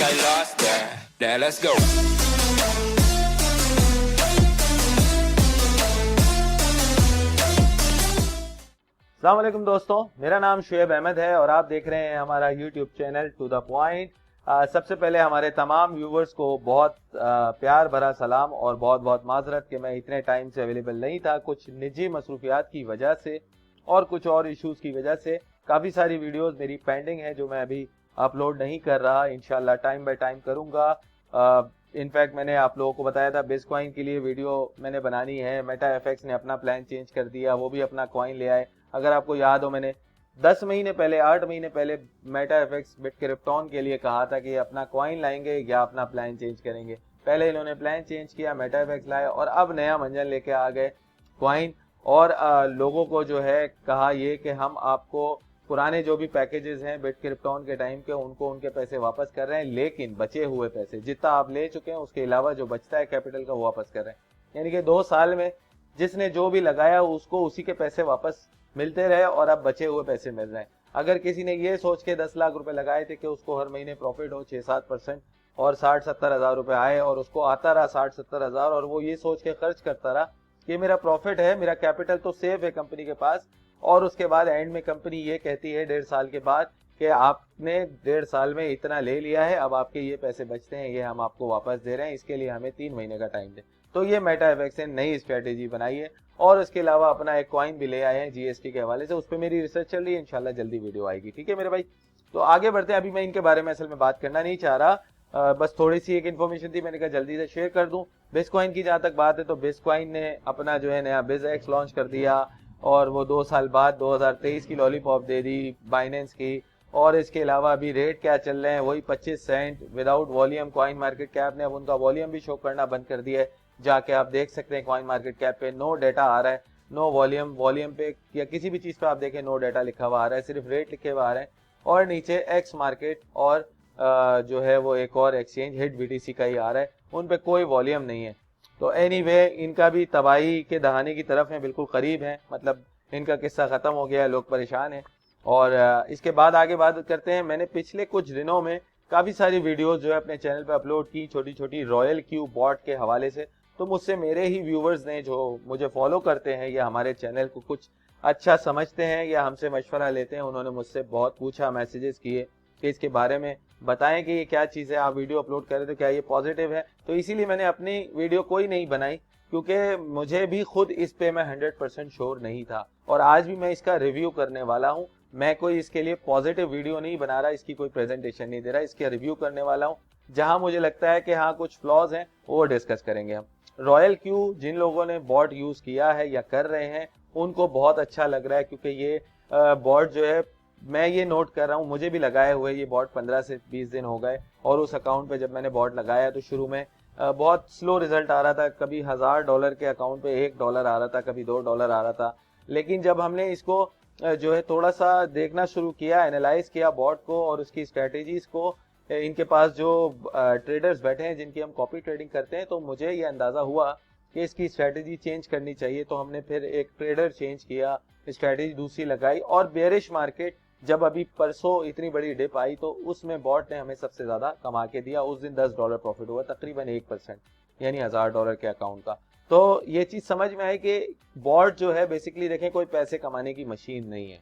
I lost there. There, let's go. अस्सलाम वालेकुम दोस्तों, मेरा नाम शुएब अहमद है और आप देख रहे हैं हमारा YouTube channel to the point. सबसे पहले हमारे तमाम व्यूवर्स को बहुत प्यार भरा सलाम और बहुत बहुत माजरत कि मैं इतने टाइम से अवेलेबल नहीं था। कुछ निजी मसरूफियात की वजह से और कुछ और इश्यूज की वजह से काफ़ी सारी वीडियोस मेरी पेंडिंग है जो मैं अभी अपलोड नहीं कर रहा। इंशाल्लाह टाइम बाय टाइम करूँगा। इनफैक्ट मैंने आप लोगों को बताया था बिटकॉइन के लिए वीडियो मैंने बनानी है। मेटा एफएक्स ने अपना प्लान चेंज कर दिया, वो भी अपना कॉइन ले आए। अगर आपको याद हो, मैंने 10 महीने पहले 8 महीने पहले मेटा एफएक्स बिटक्रिप्टोन के लिए कहा था कि अपना कॉइन लाएंगे या अपना प्लान चेंज करेंगे। पहले इन्होंने प्लान चेंज किया, मेटा एफएक्स लाए और अब नया मंजन लेके आ गए कॉइन। और लोगों को जो है कहा ये कि हम आपको पुराने जो भी पैकेजेस हैं बिटक्रिप्टोन के टाइम के उनको उनके पैसे वापस कर रहे हैं, लेकिन बचे हुए पैसे जितना आप ले चुके हैं उसके अलावा जो बचता है कैपिटल का वो वापस कर रहे हैं। यानी कि 2 साल में जिसने जो भी लगाया उसको उसी के पैसे वापस मिलते रहे और अब बचे हुए पैसे मिल रहे हैं। अगर किसी ने ये सोच के 10 लाख रुपए लगाए थे कि उसको हर महीने प्रॉफिट हो 6-7% और 60-70 हज़ार रुपए आए और उसको आता रहा 60-70 हज़ार और वो ये सोच के खर्च करता रहा कि मेरा प्रॉफिट है, मेरा कैपिटल तो सेफ है कंपनी के पास, और उसके बाद एंड में कंपनी ये कहती है 1.5 साल के बाद कि आपने 1.5 साल में इतना ले लिया है, अब आपके ये पैसे बचते हैं, ये हम आपको वापस दे रहे हैं, इसके लिए हमें 3 महीने का टाइम दें। तो ये मेटा एफएक्स ने नई स्ट्रेटेजी बनाई है और उसके अलावा अपना एक कॉइन भी ले आए हैं जीएसटी के हवाले से। उस पर मेरी रिसर्च चल रही है, इंशाल्लाह जल्दी वीडियो आएगी। ठीक है मेरे भाई, तो आगे बढ़ते हैं। अभी मैं इनके बारे में असल में बात करना नहीं चाह रहा, बस थोड़ी सी एक इन्फॉर्मेशन थी, मैंने कहा जल्दी से शेयर कर दूं। बिटकॉइन की जहां तक बात है तो बिटकॉइन ने अपना जो है नया बिजएक्स लॉन्च कर दिया और वो 2 साल बाद 2023 की लॉलीपॉप दे दी बाइनेंस की। और इसके अलावा अभी रेट क्या चल रहे हैं वही 25 cent without volume. Coin market cap ने अब उनका वॉल्यूम भी शो करना बंद कर दिया है, जाके आप देख सकते हैं कॉइन मार्केट कैप पे नो डाटा आ रहा है, नो वॉल्यूम। वॉल्यूम पे या किसी भी चीज पे आप देखें नो डाटा लिखा हुआ आ रहा है, सिर्फ रेट लिखे हुआ आ रहे हैं। और नीचे एक्स मार्केट और जो है वो एक और एक्सचेंज हिट बीटीसी का ही आ रहा है, उन पे कोई वॉल्यूम नहीं है। तो एनीवे इनका भी तबाही के दहाने की तरफ है, बिल्कुल करीब है, मतलब इनका किस्सा खत्म हो गया है, लोग परेशान हैं। और इसके बाद आगे बात करते हैं। मैंने पिछले कुछ दिनों में काफ़ी सारी वीडियोस जो है अपने चैनल पे अपलोड की छोटी छोटी रॉयल क्यू बॉट के हवाले से। तो मुझसे मेरे ही व्यूवर्स ने जो मुझे फॉलो करते हैं या हमारे चैनल को कुछ अच्छा समझते हैं या हमसे मशवरा लेते हैं, उन्होंने मुझसे बहुत पूछा, मैसेजेस किए कि इसके बारे में बताएं कि ये क्या चीज़ है, आप वीडियो अपलोड करें तो क्या ये पॉजिटिव है। तो इसीलिए मैंने अपनी वीडियो कोई नहीं बनाई, क्योंकि मुझे भी खुद इस पे मैं 100% श्योर नहीं था और आज भी मैं इसका रिव्यू करने वाला हूँ। मैं कोई इसके लिए पॉजिटिव वीडियो नहीं बना रहा, इसकी कोई प्रेजेंटेशन नहीं दे रहा, इसका रिव्यू करने वाला हूँ। जहां मुझे लगता है कि हाँ कुछ फ्लॉज हैं वो डिस्कस करेंगे हम। रॉयल क्यू जिन लोगों ने बॉट यूज किया है या कर रहे हैं उनको बहुत अच्छा लग रहा है, क्योंकि ये बॉट जो है मैं ये नोट कर रहा हूँ, मुझे भी लगाए हुए ये बॉट 15 से 20 दिन हो गए। और उस अकाउंट पे जब मैंने बॉट लगाया तो शुरू में बहुत स्लो रिजल्ट आ रहा था, कभी $1000 के अकाउंट पे $1 आ रहा था, कभी $2 आ रहा था। लेकिन जब हमने इसको जो है थोड़ा सा देखना शुरू किया, एनालाइज किया बॉट को और उसकी स्ट्रेटेजीज को, इनके पास जो ट्रेडर्स बैठे हैं जिनकी हम कॉपी ट्रेडिंग करते हैं, तो मुझे ये अंदाजा हुआ कि इसकी स्ट्रेटेजी चेंज करनी चाहिए। तो हमने फिर एक ट्रेडर चेंज किया, स्ट्रेटेजी दूसरी लगाई। और बेरिश मार्केट जब अभी परसों इतनी बड़ी डिप आई तो उसमें बॉट ने हमें सबसे ज्यादा कमा के दिया। उस दिन $10 प्रॉफिट हुआ, तकरीबन 1%, यानी $1000 के अकाउंट का। तो ये चीज समझ में आई कि बॉट जो है बेसिकली देखें कोई पैसे कमाने की मशीन नहीं है।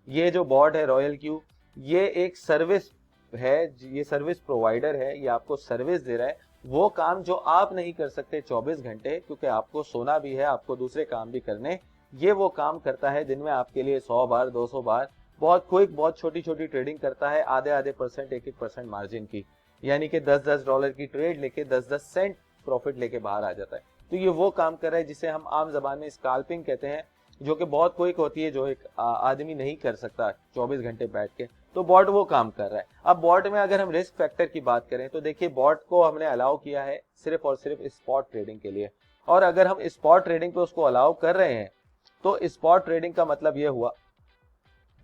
ये जो बॉट है रॉयल क्यू, ये एक सर्विस है, ये सर्विस प्रोवाइडर है, ये आपको सर्विस दे रहा है। वो काम जो आप नहीं कर सकते 24 घंटे, क्योंकि आपको सोना भी है, आपको दूसरे काम भी करने, ये वो काम करता है दिन में आपके लिए 100 बार 200 बार। बहुत क्विक, बहुत छोटी छोटी ट्रेडिंग करता है, आधे परसेंट 1% मार्जिन की, यानी कि $10 की ट्रेड लेके 10 सेंट प्रॉफिट लेके बाहर आ जाता है। तो ये वो काम कर रहा है जिसे हम आम जबान में स्काल्पिंग कहते हैं, जो कि बहुत क्विक होती है, जो एक आदमी नहीं कर सकता 24 घंटे बैठ के। तो बॉट वो काम कर रहा है। अब बॉट में अगर हम रिस्क फैक्टर की बात करें तो देखिए बॉट को हमने अलाउ किया है सिर्फ और सिर्फ स्पॉट ट्रेडिंग के लिए। और अगर हम स्पॉट ट्रेडिंग पे उसको अलाउ कर रहे हैं तो स्पॉट ट्रेडिंग का मतलब ये हुआ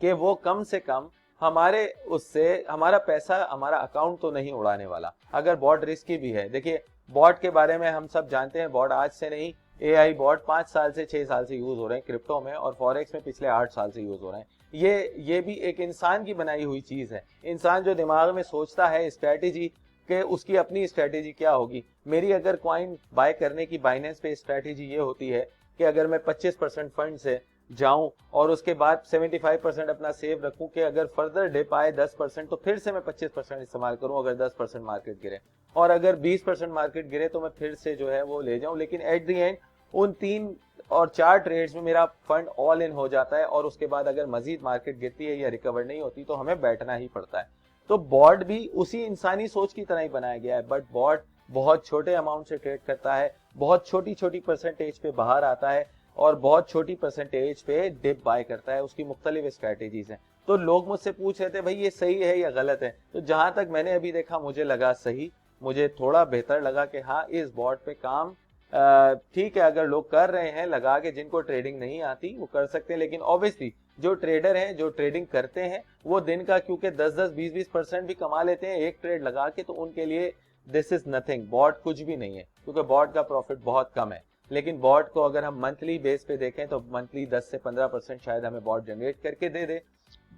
कि वो कम से कम हमारे उससे हमारा पैसा, हमारा अकाउंट तो नहीं उड़ाने वाला। अगर बॉट रिस्की भी है, देखिए बॉट के बारे में हम सब जानते हैं, बॉट आज से नहीं, एआई बॉट 5 साल से 6 साल से यूज हो रहे हैं क्रिप्टो में, और फॉरेक्स में पिछले 8 साल से यूज हो रहे हैं। ये भी एक इंसान की बनाई हुई चीज है। इंसान जो दिमाग में सोचता है स्ट्रेटेजी कि उसकी अपनी स्ट्रैटेजी क्या होगी। मेरी अगर कॉइन बाय करने की बाइनेंस पे स्ट्रैटेजी ये होती है कि अगर मैं 25% फंड से जाऊं और उसके बाद 75% अपना सेव रखूं कि अगर फर्दर डिप आए 10% तो फिर से मैं 25% इस्तेमाल करूं अगर 10% मार्केट गिरे, और अगर 20% मार्केट गिरे तो मैं फिर से जो है वो ले जाऊं। लेकिन एट द एंड उन 3 और 4 ट्रेड्स में मेरा फंड ऑल इन हो जाता है, और उसके बाद अगर मजीद मार्केट गिरती है या रिकवर नहीं होती तो हमें बैठना ही पड़ता है। तो बॉट भी उसी इंसानी सोच की तरह ही बनाया गया है, बट बॉट बहुत छोटे अमाउंट से ट्रेड करता है, बहुत छोटी छोटी परसेंटेज पे बाहर आता है और बहुत छोटी परसेंटेज पे डिप बाय करता है। उसकी मुख्तलिफ स्ट्रैटेजीज हैं। तो लोग मुझसे पूछ रहे थे भाई ये सही है या गलत है, तो जहां तक मैंने अभी देखा मुझे लगा सही, मुझे थोड़ा बेहतर लगा कि हाँ इस बॉट पे काम ठीक है, अगर लोग कर रहे हैं लगा के, जिनको ट्रेडिंग नहीं आती वो कर सकते हैं। लेकिन ऑब्वियसली जो ट्रेडर हैं जो ट्रेडिंग करते हैं वो दिन का क्योंकि 10-10 20-20% भी कमा लेते हैं एक ट्रेड लगा के, तो उनके लिए दिस इज नथिंग, बॉट कुछ भी नहीं है, क्योंकि बॉट का प्रॉफिट बहुत कम है। लेकिन बॉट को अगर हम मंथली बेस पे देखें तो मंथली 10 से 15% शायद हमें बॉट जनरेट करके दे दे।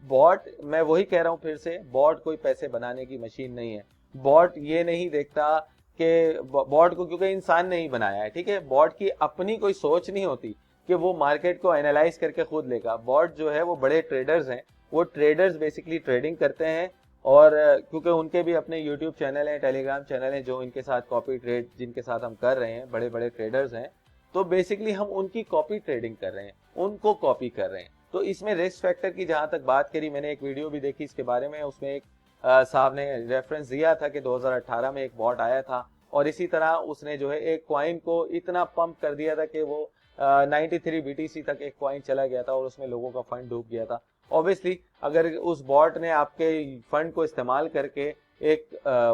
बॉट, मैं वही कह रहा हूं फिर से, बॉट कोई पैसे बनाने की मशीन नहीं है। बॉट ये नहीं देखता कि बॉट को क्योंकि इंसान ने ही बनाया है, ठीक है, बॉट की अपनी कोई सोच नहीं होती कि वो मार्केट को एनालाइज करके खुद लेगा। बॉट जो है वो बड़े ट्रेडर्स हैं, वो ट्रेडर्स बेसिकली ट्रेडिंग करते हैं, और क्योंकि उनके भी अपने यूट्यूब चैनल हैं, टेलीग्राम चैनल हैं, जो इनके साथ कॉपी ट्रेड जिनके साथ हम कर रहे हैं, बड़े बड़े ट्रेडर्स हैं, तो बेसिकली हम उनकी कॉपी ट्रेडिंग कर रहे हैं, उनको कॉपी कर रहे हैं। तो इसमें रिस्क फैक्टर की जहां तक बात करी, मैंने एक वीडियो भी देखी इसके बारे में, उसमें एक साहब ने रेफरेंस दिया था कि 2018 में एक बॉट आया था और इसी तरह उसने जो है एक कॉइन को इतना पंप कर दिया था कि वो 93 बीटीसी तक एक कॉइन चला गया था और उसमें लोगों का फंड डूब गया था। ऑब्वियसली अगर उस बॉट ने आपके फंड को इस्तेमाल करके एक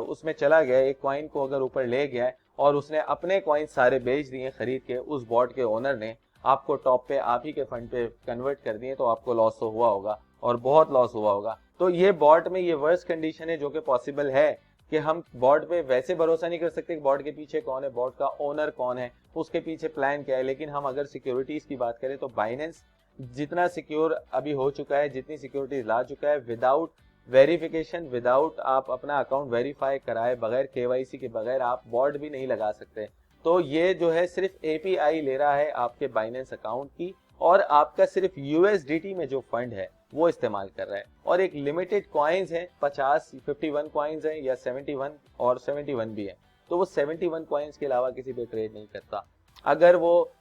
उसमें चला गया, एक कॉइन को अगर ऊपर ले गया है और उसने अपने कॉइन सारे बेच दिए खरीद के, उस बॉट के ओनर ने आपको टॉप पे आप ही के फंड पे कन्वर्ट कर दिए, तो आपको लॉस तो हुआ होगा और बहुत लॉस हुआ होगा। तो ये बॉट में ये वर्स्ट कंडीशन है जो कि पॉसिबल है कि हम बॉट पे वैसे भरोसा नहीं कर सकते कि बॉट के पीछे कौन है, बॉट का ओनर कौन है, उसके पीछे प्लान क्या है। लेकिन हम अगर सिक्योरिटीज की बात करें तो बाइनेंस जितना सिक्योर अभी हो चुका है, जितनी सिक्योरिटीज ला चुका है, विदाउट वेरिफिकेशन, विदाउट आप अपना अकाउंट वेरीफाई कराए बगैर, केवाईसी के बगैर आप बॉट भी नहीं लगा सकते। तो ये जो है सिर्फ एपीआई ले रहा है आपके बाइनेंस अकाउंट की, और आपका सिर्फ यूएसडीटी में जो फंड है वो इस्तेमाल कर रहा है, और एक लिमिटेड कॉइन्स हैं, 51 कॉइन्स हैं या 71, और 71 भी है, तो वो 71 कॉइन्स के अलावा किसी पे ट्रेड नहीं करता। अगर वो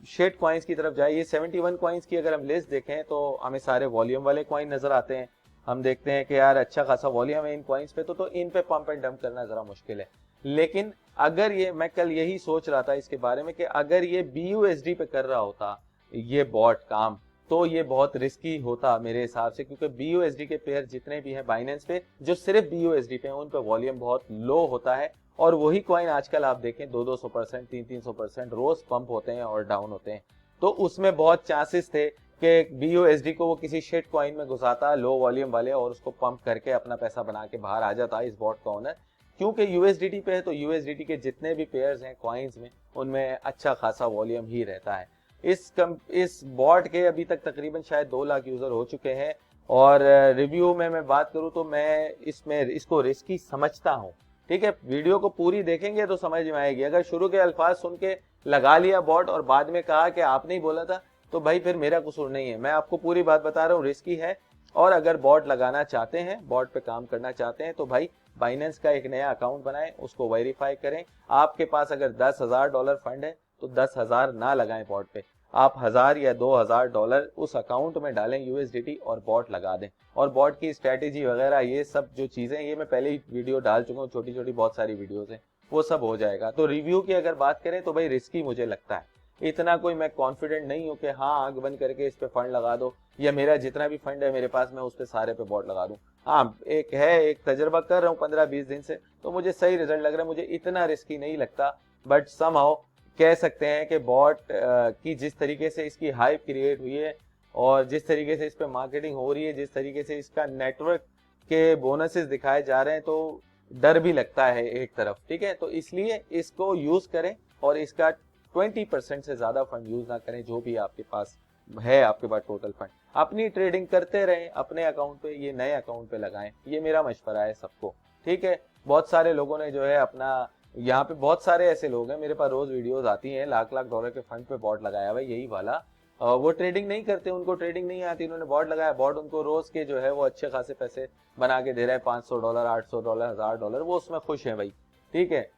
शेट कॉइन्स की तरफ जाए, ये 71 कॉइन्स की अगर हम लिस्ट देखें तो हमें सारे वॉल्यूम वाले कॉइन नजर आते हैं। हम देखते हैं कि यार अच्छा खासा वॉल्यूम है इन कॉइन्स पे, तो इन पे पंप एंड डंप करना जरा मुश्किल है। लेकिन अगर ये, मैं कल यही सोच रहा था इसके बारे में कि अगर ये BUSD पे कर रहा होता ये बॉट काम, तो ये बहुत रिस्की होता मेरे हिसाब से, क्योंकि BUSD के पेयर जितने भी हैं बाइनेंस पे, जो सिर्फ BUSD पे हैं, उन पे वॉल्यूम बहुत लो होता है, और वही कॉइन आजकल आप देखें 200-200%, 300-300% रोज पंप होते हैं और डाउन होते हैं। तो उसमें बहुत चांसेस थे कि BUSD को वो किसी शेट कॉइन में घुसाता लो वॉल्यूम वाले, और उसको पंप करके अपना पैसा बना के बाहर आ जाता इस बॉट का ओनर। क्योंकि USDT पे है तो USDT के जितने भी पेयर्स हैं कॉइन्स में, उनमें अच्छा खासा वॉल्यूम ही रहता है। इस बॉट के अभी तक तकरीबन शायद 2 लाख यूजर हो चुके हैं, और रिव्यू में मैं बात करूं तो मैं इसको रिस्की समझता हूं। ठीक है, वीडियो को पूरी देखेंगे तो समझ में आएगी। अगर शुरू के अल्फाज सुन के लगा लिया बॉट और बाद में कहा कि आपने ही बोला था, तो भाई फिर मेरा कसूर नहीं है। मैं आपको पूरी बात बता रहा हूँ, रिस्की है। और अगर बॉट लगाना चाहते हैं, बॉट पे काम करना चाहते हैं, तो भाई बाइनेंस का एक नया अकाउंट बनाएं, उसको वेरीफाई करें। आपके पास अगर $10,000 फंड है तो 10,000 ना लगाएं बॉट पे, आप 1,000 या $2,000 उस अकाउंट में डालें USDT और बॉट लगा दें। और बॉट की स्ट्रेटेजी वगैरह ये सब जो चीजें, ये मैं पहले ही वीडियो डाल चुका हूँ, छोटी छोटी बहुत सारी वीडियोस हैं, वो सब हो जाएगा। तो रिव्यू की अगर बात करें तो भाई रिस्की मुझे लगता है, इतना कोई मैं कॉन्फिडेंट नहीं हूँ कि हाँ आंख बंद करके इस पे फंड लगा दो, या मेरा जितना भी फंड है मेरे पास मैं उस पे सारे पे बॉट लगा दूं। हाँ एक तजर्बा कर रहा हूँ 15-20 दिन से, तो मुझे सही रिजल्ट लग रहा है, मुझे इतना रिस्की नहीं लगता। बट समहाउ कह सकते हैं कि बॉट की जिस तरीके से इसकी हाइप क्रिएट हुई है, और जिस तरीके से इस पे मार्केटिंग हो रही है, जिस तरीके से इसका नेटवर्क के बोनसेस दिखाए जा रहे हैं, तो डर भी लगता है एक तरफ। ठीक है, तो इसलिए इसको यूज करें, और इसका 20% से ज्यादा फंड यूज ना करें। जो भी आपके पास है, आपके पास टोटल फंड, अपनी ट्रेडिंग करते रहें अपने अकाउंट पे, ये नए अकाउंट पे लगाएं, ये मेरा मशवरा है सबको। ठीक है, बहुत सारे लोगों ने जो है अपना, यहाँ पे बहुत सारे ऐसे लोग हैं, मेरे पास रोज वीडियोस आती हैं, लाख लाख डॉलर के फंड पे बॉट लगाया हुआ है यही वाला। वो ट्रेडिंग नहीं करते, उनको ट्रेडिंग नहीं आती, उन्होंने बॉट लगाया, बॉट उनको रोज के जो है वो अच्छे खासे पैसे बना के दे रहा है, $500, $800, $1000, वो उसमें खुश है भाई, ठीक है।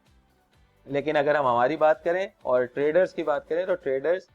लेकिन अगर हम हमारी बात करें और ट्रेडर्स की बात करें तो ट्रेडर्स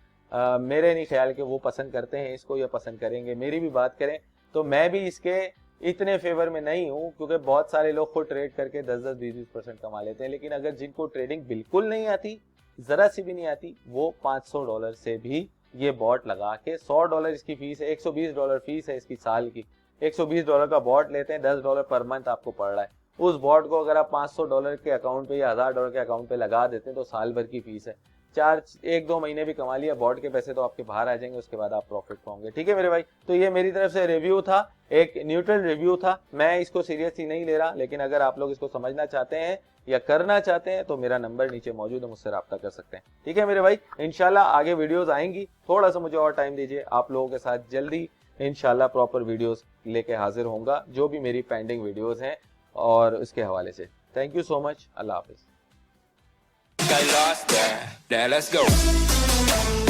मेरे नहीं ख्याल कि वो पसंद करते हैं इसको या पसंद करेंगे। मेरी भी बात करें तो मैं भी इसके इतने फेवर में नहीं हूँ, क्योंकि बहुत सारे लोग खुद ट्रेड करके 10-10, 20-20% कमा लेते हैं। लेकिन अगर जिनको ट्रेडिंग बिल्कुल नहीं आती, जरा सी भी नहीं आती, वो $500 से भी ये बॉट लगा के, $100 इसकी फीस है, $120 फीस है इसकी साल की, $120 का बॉट लेते हैं, $10 पर मंथ आपको पड़ रहा है। उस बॉट को अगर आप $500 के अकाउंट पे या $1000 के अकाउंट पे लगा देते हैं तो साल भर की फीस है। 1-2 महीने भी कमा लिया, बॉट के पैसे तो आपके बाहर आ जाएंगे, उसके बाद आप प्रॉफिट पाओगे, ठीक है मेरे भाई। तो ये मेरी तरफ से रिव्यू था, एक न्यूट्रल रिव्यू था, मैं इसको सीरियसली नहीं ले रहा। लेकिन अगर आप लोग इसको समझना चाहते हैं या करना चाहते हैं तो मेरा नंबर नीचे मौजूद है, मुझसे रब्ता कर सकते हैं, ठीक है मेरे भाई। इंशाल्लाह आगे वीडियोस आएंगी, थोड़ा सा मुझे और टाइम दीजिए, आप लोगों के साथ जल्दी इंशाल्लाह प्रॉपर वीडियोस लेके हाजिर होऊंगा, जो भी मेरी पेंडिंग वीडियोस हैं और उसके हवाले से। Thank you so much, Allah Hafiz. Got lost there. Now let's go.